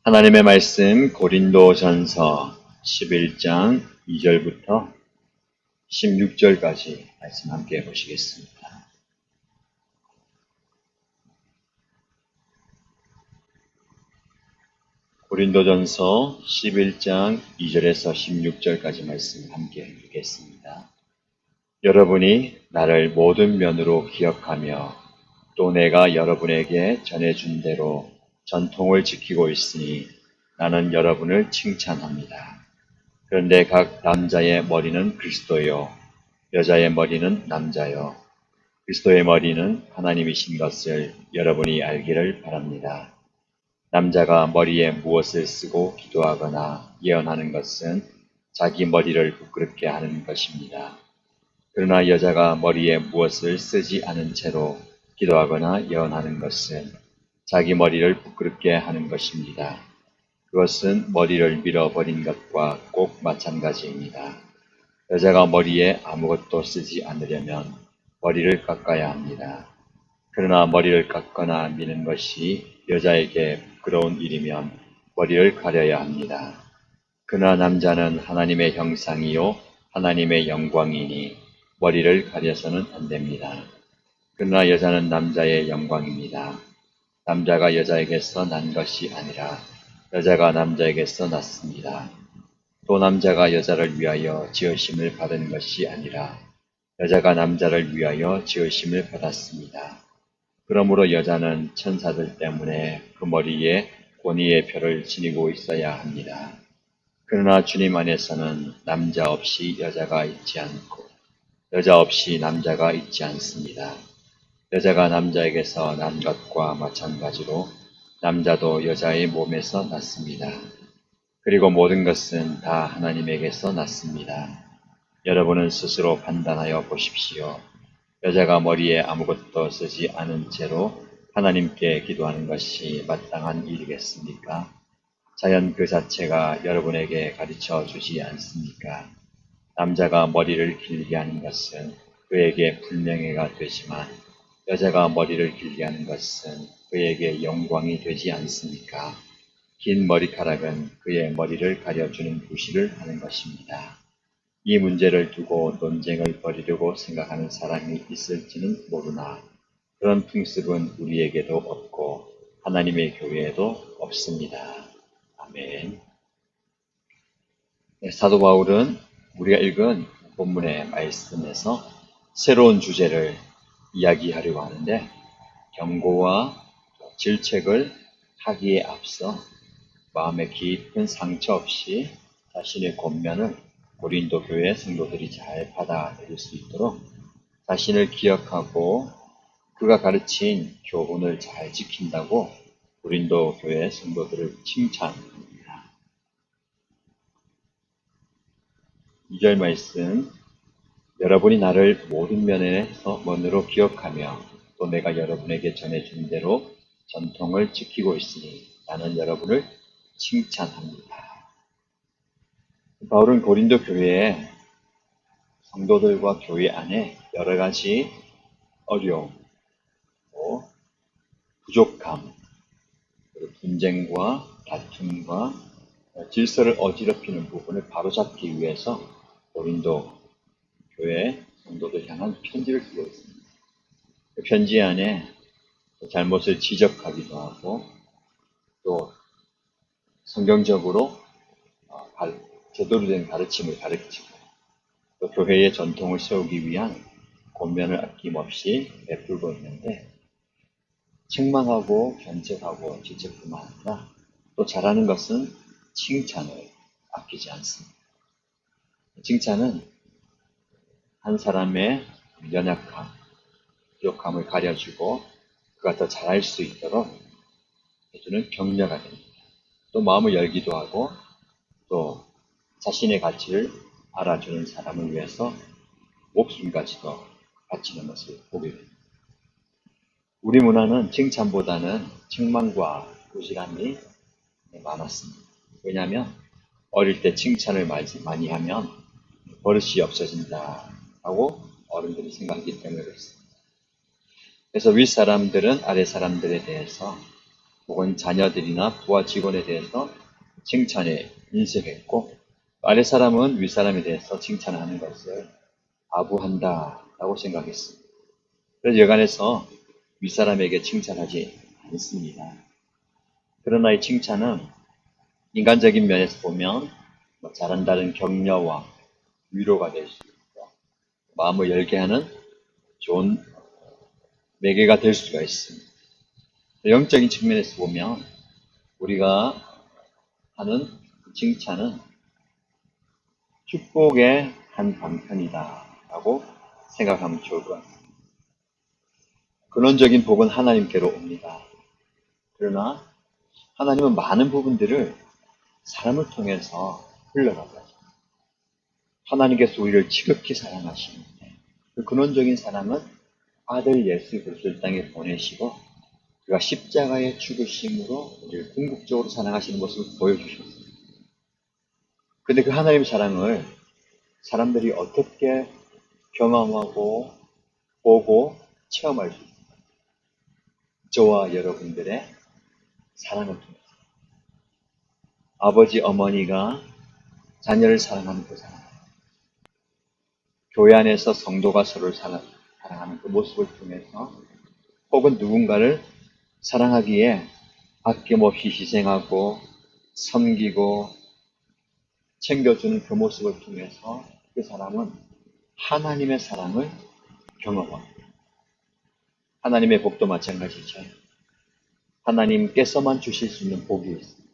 하나님의 말씀 고린도전서 11장 2절부터 16절까지 말씀 함께 보시겠습니다. 고린도전서 11장 2절에서 16절까지 말씀 함께 읽겠습니다. 여러분이 나를 모든 면으로 기억하며 또 내가 여러분에게 전해준 대로 전통을 지키고 있으니 나는 여러분을 칭찬합니다. 그런데 각 남자의 머리는 그리스도요, 여자의 머리는 남자요. 그리스도의 머리는 하나님이신 것을 여러분이 알기를 바랍니다. 남자가 머리에 무엇을 쓰고 기도하거나 예언하는 것은 자기 머리를 부끄럽게 하는 것입니다. 그러나 여자가 머리에 무엇을 쓰지 않은 채로 기도하거나 예언하는 것은 자기 머리를 부끄럽게 하는 것입니다. 그것은 머리를 밀어버린 것과 꼭 마찬가지입니다. 여자가 머리에 아무것도 쓰지 않으려면 머리를 깎아야 합니다. 그러나 머리를 깎거나 미는 것이 여자에게 부끄러운 일이면 머리를 가려야 합니다. 그러나 남자는 하나님의 형상이요 하나님의 영광이니 머리를 가려서는 안 됩니다. 그러나 여자는 남자의 영광입니다. 남자가 여자에게서 난 것이 아니라 여자가 남자에게서 났습니다. 또 남자가 여자를 위하여 지으심을 받은 것이 아니라 여자가 남자를 위하여 지으심을 받았습니다. 그러므로 여자는 천사들 때문에 그 머리에 권위의 표를 지니고 있어야 합니다. 그러나 주님 안에서는 남자 없이 여자가 있지 않고 여자 없이 남자가 있지 않습니다. 여자가 남자에게서 난 것과 마찬가지로 남자도 여자의 몸에서 났습니다. 그리고 모든 것은 다 하나님에게서 났습니다. 여러분은 스스로 판단하여 보십시오. 여자가 머리에 아무것도 쓰지 않은 채로 하나님께 기도하는 것이 마땅한 일이겠습니까? 자연 그 자체가 여러분에게 가르쳐 주지 않습니까? 남자가 머리를 길게 하는 것은 그에게 불명예가 되지만 여자가 머리를 길게 하는 것은 그에게 영광이 되지 않습니까? 긴 머리카락은 그의 머리를 가려주는 부시를 하는 것입니다. 이 문제를 두고 논쟁을 벌이려고 생각하는 사람이 있을지는 모르나 그런 풍습은 우리에게도 없고 하나님의 교회에도 없습니다. 아멘. 사도 바울은 우리가 읽은 본문의 말씀에서 새로운 주제를 이야기하려고 하는데 경고와 질책을 하기에 앞서 마음에 깊은 상처 없이 자신의 권면을 고린도 교회 성도들이 잘 받아들일 수 있도록 자신을 기억하고 그가 가르친 교훈을 잘 지킨다고 고린도 교회 성도들을 칭찬합니다. 2절 말씀, 여러분이 나를 모든 면으로 기억하며 또 내가 여러분에게 전해준 대로 전통을 지키고 있으니 나는 여러분을 칭찬합니다. 바울은 고린도 교회의 성도들과 교회 안에 여러 가지 어려움, 부족함, 분쟁과 다툼과 질서를 어지럽히는 부분을 바로잡기 위해서 고린도 교회 성도들 향한 편지를 쓰고 있습니다. 그 편지 안에 잘못을 지적하기도 하고 또 성경적으로 제대로 된 가르침을 가르치고 또 교회의 전통을 세우기 위한 권면을 아낌없이 베풀고 있는데 책망하고 견책하고 지적뿐만 아니라 또 잘하는 것은 칭찬을 아끼지 않습니다. 칭찬은 한 사람의 연약함, 부족함을 가려주고 그가 더 잘할 수 있도록 해주는 격려가 됩니다. 또 마음을 열기도 하고 또 자신의 가치를 알아주는 사람을 위해서 목숨까지도 바치는 것을 보게 됩니다. 우리 문화는 칭찬보다는 책망과 부지런함이 많았습니다. 왜냐하면 어릴 때 칭찬을 많이 하면 버릇이 없어진다고 어른들이 생각하기 때문에 그렇습니다. 그래서 윗사람들은 아랫사람들에 대해서 혹은 자녀들이나 부하 직원에 대해서 칭찬에 인색했고, 아랫사람은 윗사람에 대해서 칭찬하는 것을 아부한다라고 생각했습니다. 그래서 여간해서 윗사람에게 칭찬하지 않습니다. 그러나 이 칭찬은 인간적인 면에서 보면 잘한다는 격려와 위로가 될 수 있고, 마음을 열게 하는 좋은 매개가 될 수가 있습니다. 영적인 측면에서 보면 우리가 하는 칭찬은 축복의 한 방편이다라고 생각하면 좋을 것 같습니다. 근원적인 복은 하나님께로 옵니다. 그러나 하나님은 많은 부분들을 사람을 통해서 흘러가고 하십니다. 하나님께서 우리를 지극히 사랑하시는데 그 근원적인 사랑은 아들 예수 그리스도를 땅에 보내시고 그가 십자가의 죽으심으로 우리를 궁극적으로 사랑하시는 모습을 보여주셨습니다. 그런데 그 하나님의 사랑을 사람들이 어떻게 경험하고 보고 체험할 수 있습니까? 저와 여러분들의 사랑을 통해서 아버지 어머니가 자녀를 사랑하는 그 사랑, 교회 안에서 성도가 서로를 사랑하는 그 모습을 통해서 혹은 누군가를 사랑하기에 아낌없이 희생하고 섬기고 챙겨주는 그 모습을 통해서 그 사람은 하나님의 사랑을 경험합니다. 하나님의 복도 마찬가지죠. 하나님께서만 주실 수 있는 복이 있습니다.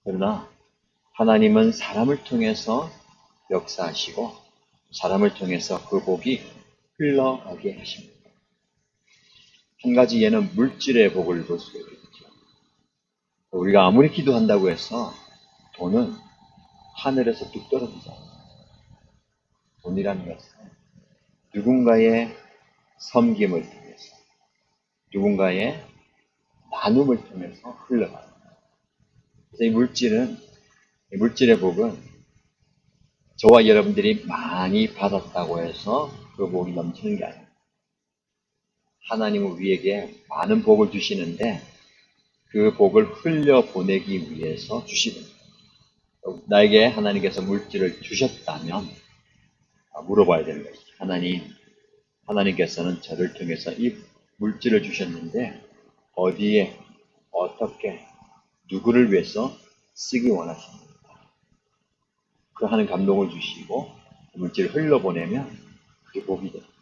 그러나 하나님은 사람을 통해서 역사하시고 사람을 통해서 그 복이 흘러가게 하십니다. 한 가지 예는 물질의 복을 볼 수가 있겠죠. 우리가 아무리 기도한다고 해서 돈은 하늘에서 뚝 떨어지지 않아요. 돈이라는 것은 누군가의 섬김을 통해서 누군가의 나눔을 통해서 흘러갑니다. 그래서 이 물질의 복은 저와 여러분들이 많이 받았다고 해서 그 복이 넘치는 게 아닙니다. 하나님은 우리에게 많은 복을 주시는데 그 복을 흘려보내기 위해서 주시는 거예요. 나에게 하나님께서 물질을 주셨다면 물어봐야 되는 것이죠. 하나님께서는 저를 통해서 이 물질을 주셨는데 어디에, 어떻게, 누구를 위해서 쓰기 원하십니까? 그 하는 감동을 주시고 그 물질을 흘려보내면 그게 복이 됩니다.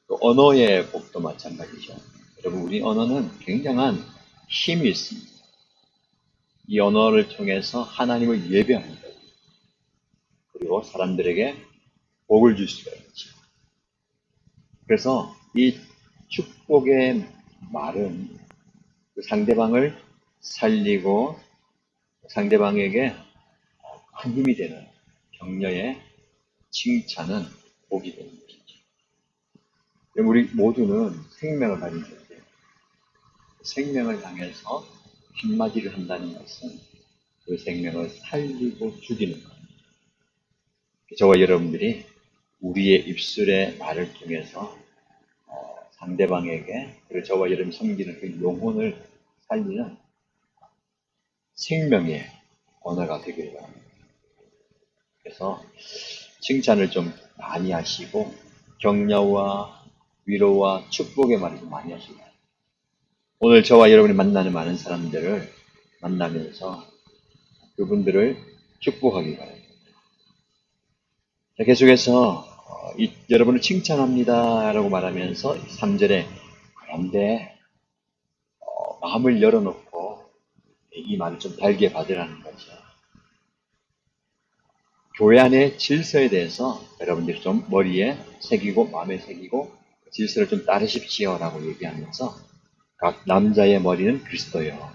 또 언어의 복도 마찬가지죠. 여러분, 우리 언어는 굉장한 힘이 있습니다. 이 언어를 통해서 하나님을 예배하는 거예요. 그리고 사람들에게 복을 줄 수가 있죠. 그래서 이 축복의 말은 그 상대방을 살리고 상대방에게 큰 힘이 되는 격려의 칭찬은 복이 되는 것이죠. 우리 모두는 생명을 가진 존재예요. 생명을 향해서 한마디를 한다는 것은 그 생명을 살리고 죽이는 것. 저와 여러분들이 우리의 입술의 말을 통해서 상대방에게 그리고 저와 여러분이 섬기는 그 영혼을 살리는 생명의 언어가 되길 바랍니다. 그래서 칭찬을 좀 많이 하시고 격려와 위로와 축복의 말을 좀 많이 하시고 오늘 저와 여러분이 만나는 많은 사람들을 만나면서 그분들을 축복하기 바랍니다. 자, 계속해서 여러분을 칭찬합니다 라고 말하면서 3절에 그런데 마음을 열어놓고 이 말을 좀 달게 받으라는 거죠. 교회 안의 질서에 대해서 여러분들이 좀 머리에 새기고 마음에 새기고 질서를 좀 따르십시오 라고 얘기하면서 각 남자의 머리는 그리스도요,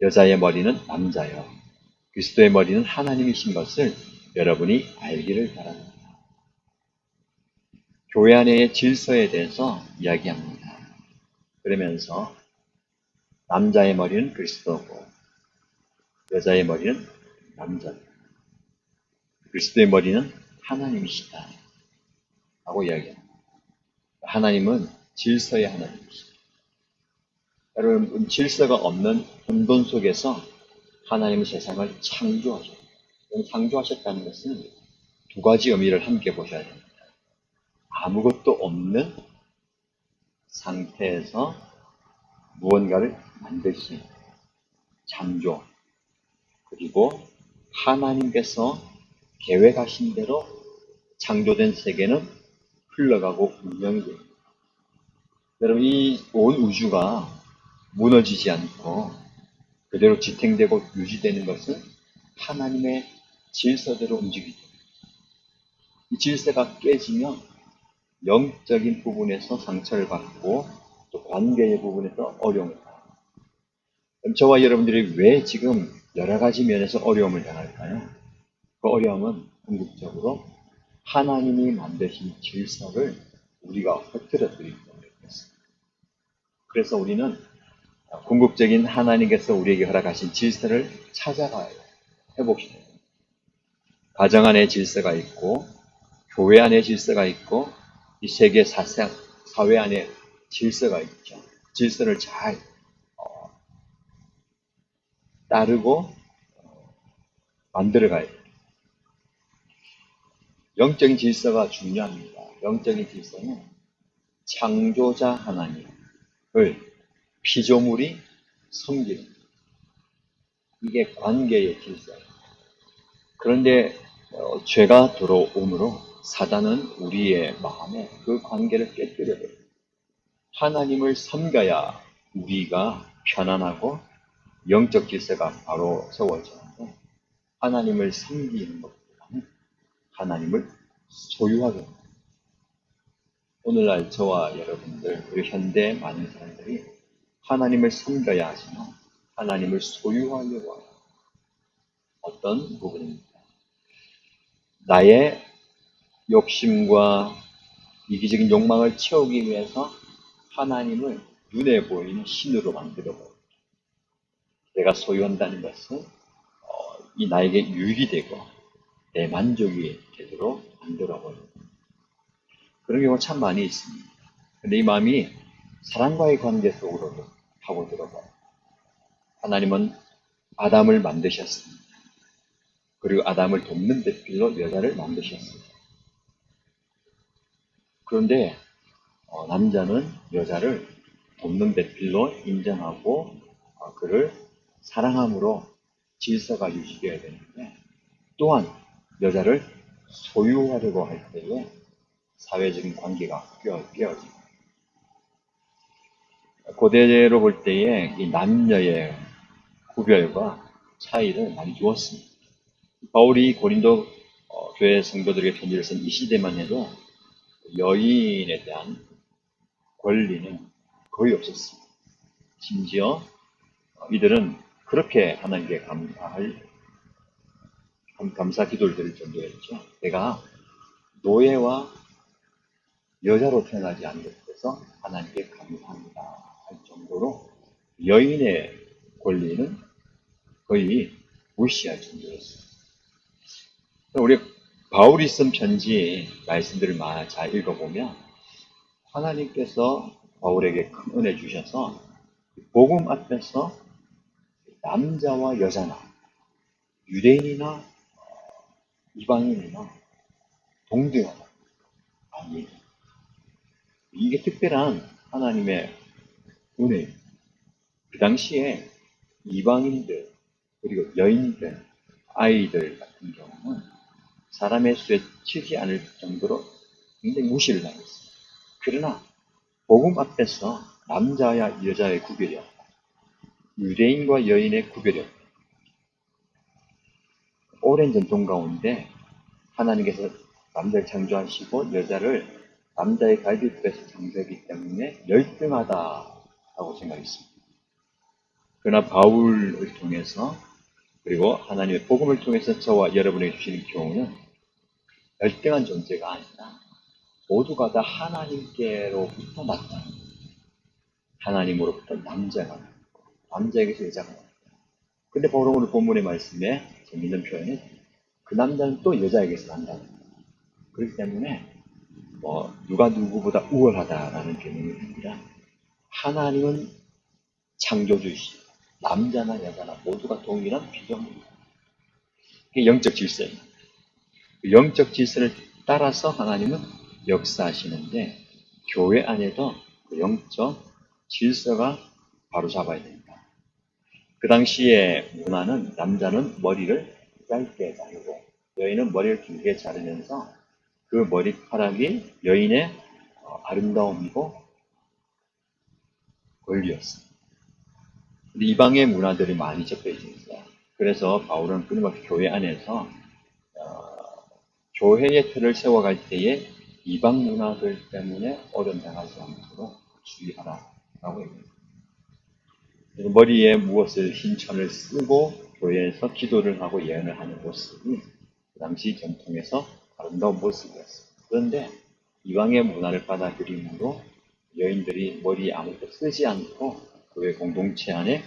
여자의 머리는 남자요, 그리스도의 머리는 하나님이신 것을 여러분이 알기를 바랍니다. 교회 안의 질서에 대해서 이야기합니다. 그러면서 남자의 머리는 그리스도고 여자의 머리는 남자고 그리스도의 머리는 하나님이시다 라고 이야기합니다. 하나님은 질서의 하나님이시다. 여러분, 질서가 없는 혼돈 속에서 하나님은 세상을 창조하셨어요. 창조하셨다는 것은 두 가지 의미를 함께 보셔야 됩니다. 아무것도 없는 상태에서 무언가를 만드신 창조, 그리고 하나님께서 계획하신 대로 창조된 세계는 흘러가고 운영이 됩니다. 여러분, 이 온 우주가 무너지지 않고 그대로 지탱되고 유지되는 것은 하나님의 질서대로 움직이기 때문입니다. 이 질서가 깨지면 영적인 부분에서 상처를 받고 또 관계의 부분에서 어려움을 당합니다. 그럼 저와 여러분들이 왜 지금 여러 가지 면에서 어려움을 당할까요? 그 어려움은 궁극적으로 하나님이 만드신 질서를 우리가 흐트러뜨리기 때문에 그렇습니다. 그래서 우리는 궁극적인 하나님께서 우리에게 허락하신 질서를 찾아가야 해요. 회복시켜야 돼요. 가정 안에 질서가 있고, 교회 안에 질서가 있고, 이 세계 사회 안에 질서가 있죠. 질서를 잘 따르고 만들어가야 돼요. 영적인 질서가 중요합니다. 영적인 질서는 창조자 하나님을 피조물이 섬기는, 이게 관계의 질서예요. 그런데 죄가 들어오므로 사단은 우리의 마음에 그 관계를 깨뜨려버려요. 하나님을 섬겨야 우리가 편안하고 영적 질서가 바로 세워지는데, 하나님을 섬기는 것보다는 하나님을 소유하게 합니다. 오늘날 저와 여러분들, 우리 현대 많은 사람들이 하나님을 섬겨야 하지만 하나님을 소유하려고 해요. 어떤 부분입니까? 나의 욕심과 이기적인 욕망을 채우기 위해서 하나님을 눈에 보이는 신으로 만들어버려요. 내가 소유한다는 것은 이 나에게 유익이 되고 내 만족이 되도록 만들어버려요. 그런 경우가 참 많이 있습니다. 근데 이 마음이 사랑과의 관계 속으로 파고들어가요. 하나님은 아담을 만드셨습니다. 그리고 아담을 돕는 대필로 여자를 만드셨습니다. 그런데 남자는 여자를 돕는 대필로 인정하고 그를 사랑함으로 질서가 유지되어야 되는데, 또한 여자를 소유하려고 할 때에 사회적인 관계가 깨어집니다. 고대로 볼 때에 이 남녀의 구별과 차이를 많이 두었습니다. 바울이 고린도 교회 성도들에게 편지를 쓴 이 시대만 해도 여인에 대한 권리는 거의 없었습니다. 심지어 이들은 그렇게 하나님께 감사 기도를 드릴 정도였죠. 내가 노예와 여자로 태어나지 않은 것에 대해서 하나님께 감사합니다 할 정도로 여인의 권리는 거의 무시할 정도였습니다. 우리 바울이 쓴 편지 말씀들을 잘 읽어보면 하나님께서 바울에게 큰 은혜 주셔서 복음 앞에서 남자와 여자나 유대인이나 이방인이나 동등하다. 아니, 이게 특별한 하나님의 은혜. 그 당시에 이방인들, 그리고 여인들, 아이들 같은 경우는 사람의 수에 치지 않을 정도로 굉장히 무시를 당했습니다. 그러나 복음 앞에서 남자와 여자의 구별이 없다. 유대인과 여인의 구별이 없다. 오랜 전통 가운데 하나님께서 남자를 창조하시고 여자를 남자의 갈비뼈에서 창조했기 때문에 열등하다라고 생각했습니다. 그러나 바울을 통해서, 그리고 하나님의 복음을 통해서 저와 여러분에게 주시는 교훈은 열등한 존재가 아니라 모두가 다 하나님께로부터 났다. 하나님으로부터 남자가 났고 남자에게서 여자가 났다. 근데 바로 오늘 본문의 말씀에 재밌는 표현은 그 남자는 또 여자에게서 난다. 그렇기 때문에 누가 누구보다 우월하다라는 개념이 아니라 하나님은 창조주이시고 남자나 여자나 모두가 동일한 피조물입니다. 그게 영적 질서입니다. 그 영적 질서를 따라서 하나님은 역사하시는데 교회 안에도 그 영적 질서가 바로 잡아야 됩니다. 그 당시에 문화는 남자는 머리를 짧게 자르고 여인은 머리를 길게 자르면서 그 머리카락이 여인의 아름다움이고 권리였습니다. 근데 이방의 문화들이 많이 접해져 있어요. 그래서 바울은 끊임없이 교회 안에서 교회의 틀을 세워갈 때에 이방 문화들 때문에 어려움 당하지 않도록 주의하라라고 얘기합니다. 머리에 무엇을 흰 천을 쓰고 교회에서 기도를 하고 예언을 하는 모습이 그 당시 전통에서 아름다운 모습이었습니다. 그런데 이방의 문화를 받아들임으로 여인들이 머리에 아무것도 쓰지 않고 교회 공동체 안에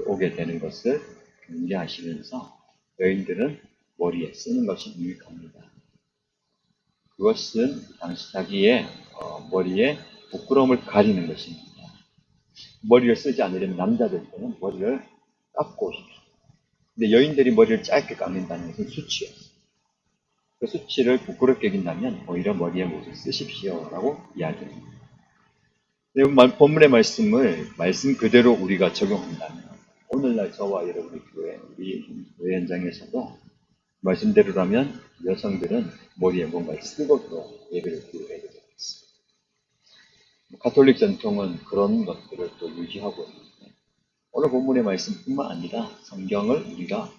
오게 되는 것을 경계하시면서 여인들은 머리에 쓰는 것이 유익합니다. 그것은 당시 자기의 머리에 부끄러움을 가리는 것입니다. 머리를 쓰지 않으려면 남자들 때는 머리를 깎고 오십시오. 근데 여인들이 머리를 짧게 깎는다는 것은 수치였어요. 그 수치를 부끄럽게 여긴다면 오히려 머리에 못을 쓰십시오라고 이야기합니다. 본문의 말씀을 말씀 그대로 우리가 적용한다면 오늘날 저와 여러분의 교회, 우리 교회 현장에서도 말씀대로라면 여성들은 머리에 뭔가를 쓰고 들어 예배를 드려야 되겠습니다. 가톨릭 전통은 그런 것들을 또 유지하고 있는데 오늘 본문의 말씀뿐만 아니라 성경을 우리가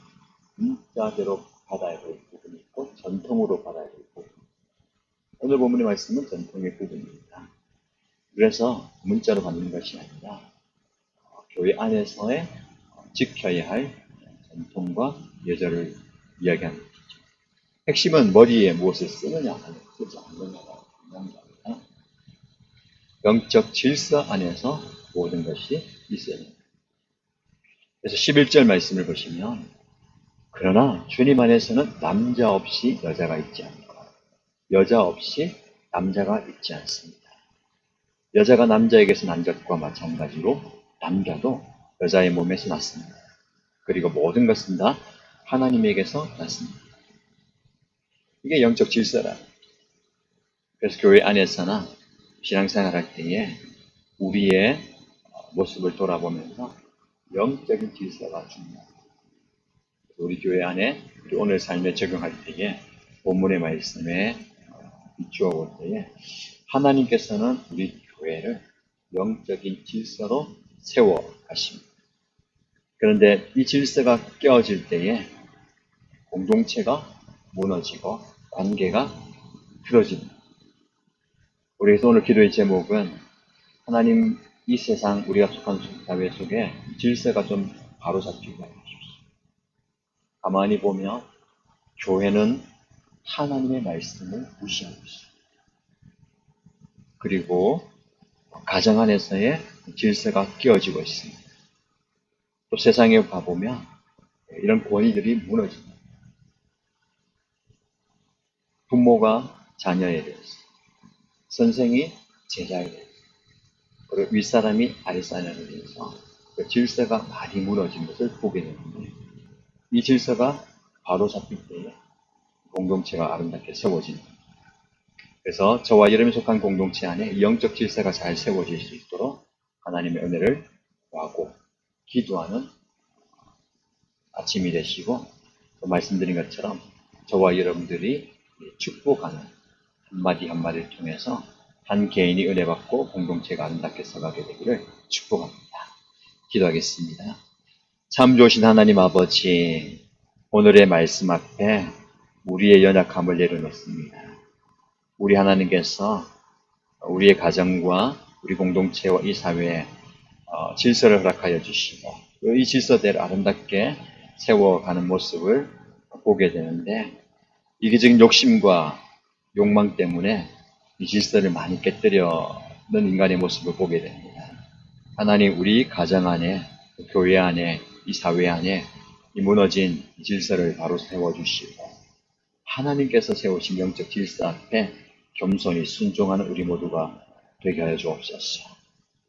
문자대로 받아야 될 부분이 있고 전통으로 받아야 될 부분. 오늘 본문의 말씀은 전통의 부분입니다. 그래서 문자로 받는 것이 아니라 교회 안에서의 지켜야 할 전통과 예절을 이야기하는 것이죠. 핵심은 머리에 무엇을 쓰느냐 하는 쓰지 않느냐가 중요한 게 아니라 영적 질서 안에서 모든 것이 있어야 됩니다. 그래서 11절 말씀을 보시면 그러나 주님 안에서는 남자 없이 여자가 있지 않고 여자 없이 남자가 있지 않습니다. 여자가 남자에게서 난 것과 마찬가지로 남자도 여자의 몸에서 났습니다. 그리고 모든 것은 다 하나님에게서 났습니다. 이게 영적 질서라. 그래서 교회 안에서나 신앙생활 할 때에 우리의 모습을 돌아보면서 영적인 질서가 중요합니다. 우리 교회 안에 우리 오늘 삶에 적용할 때에 본문의 말씀에 비추어 볼 때에 하나님께서는 우리 교회를 영적인 질서로 세워 가십니다. 그런데 이 질서가 깨어질 때에 공동체가 무너지고 관계가 틀어집니다. 그래서 오늘 기도의 제목은 하나님 이 세상 우리가 속한 사회 속에 질서가 좀 바로잡히게 해주십시오. 가만히 보면 교회는 하나님의 말씀을 무시하고 있습니다. 그리고 가정 안에서의 질서가 깨어지고 있습니다. 또 세상에 가보면 이런 권위들이 무너집니다. 부모가 자녀에 대해서, 선생이 제자에 대해서, 그리고 윗사람이 아랫사람에 대해서 그 질서가 많이 무너진 것을 보게 되는데 이 질서가 바로 잡힐 때에 공동체가 아름답게 세워집니다. 그래서 저와 여러분이 속한 공동체 안에 영적 질서가 잘 세워질 수 있도록 하나님의 은혜를 구하고 기도하는 아침이 되시고 말씀드린 것처럼 저와 여러분들이 축복하는 한마디 한마디를 통해서 한 개인이 은혜 받고 공동체가 아름답게 서가게 되기를 축복합니다. 기도하겠습니다. 참 좋으신 하나님 아버지, 오늘의 말씀 앞에 우리의 연약함을 내려놓습니다. 우리 하나님께서 우리의 가정과 우리 공동체와 이 사회에 질서를 허락하여 주시고 이 질서대로 아름답게 세워가는 모습을 보게 되는데 이기적인 욕심과 욕망 때문에 이 질서를 많이 깨뜨려는 인간의 모습을 보게 됩니다. 하나님 우리 가정 안에 교회 안에 이 사회 안에 이 무너진 질서를 바로 세워주시고 하나님께서 세우신 영적 질서 앞에 겸손히 순종하는 우리 모두가 되게 하여 주옵소서.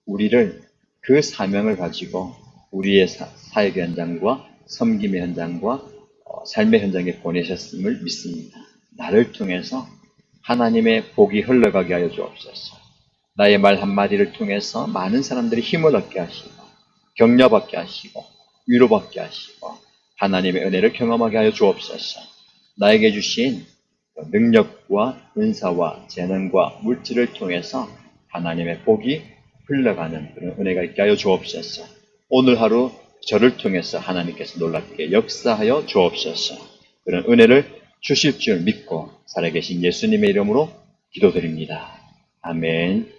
우리를 그 사명을 가지고 우리의 사역 현장과 섬김의 현장과 삶의 현장에 보내셨음을 믿습니다. 나를 통해서 하나님의 복이 흘러가게 하여 주옵소서. 나의 말 한마디를 통해서 많은 사람들이 힘을 얻게 하시고 격려받게 하시고 위로받게 하시고 하나님의 은혜를 경험하게 하여 주옵소서. 나에게 주신 능력과 은사와 재능과 물질을 통해서 하나님의 복이 흘러가는 그런 은혜가 있게 하여 주옵소서. 오늘 하루 저를 통해서 하나님께서 놀랍게 역사하여 주옵소서. 그런 은혜를 주실 줄 믿고 살아계신 예수님의 이름으로 기도드립니다. 아멘.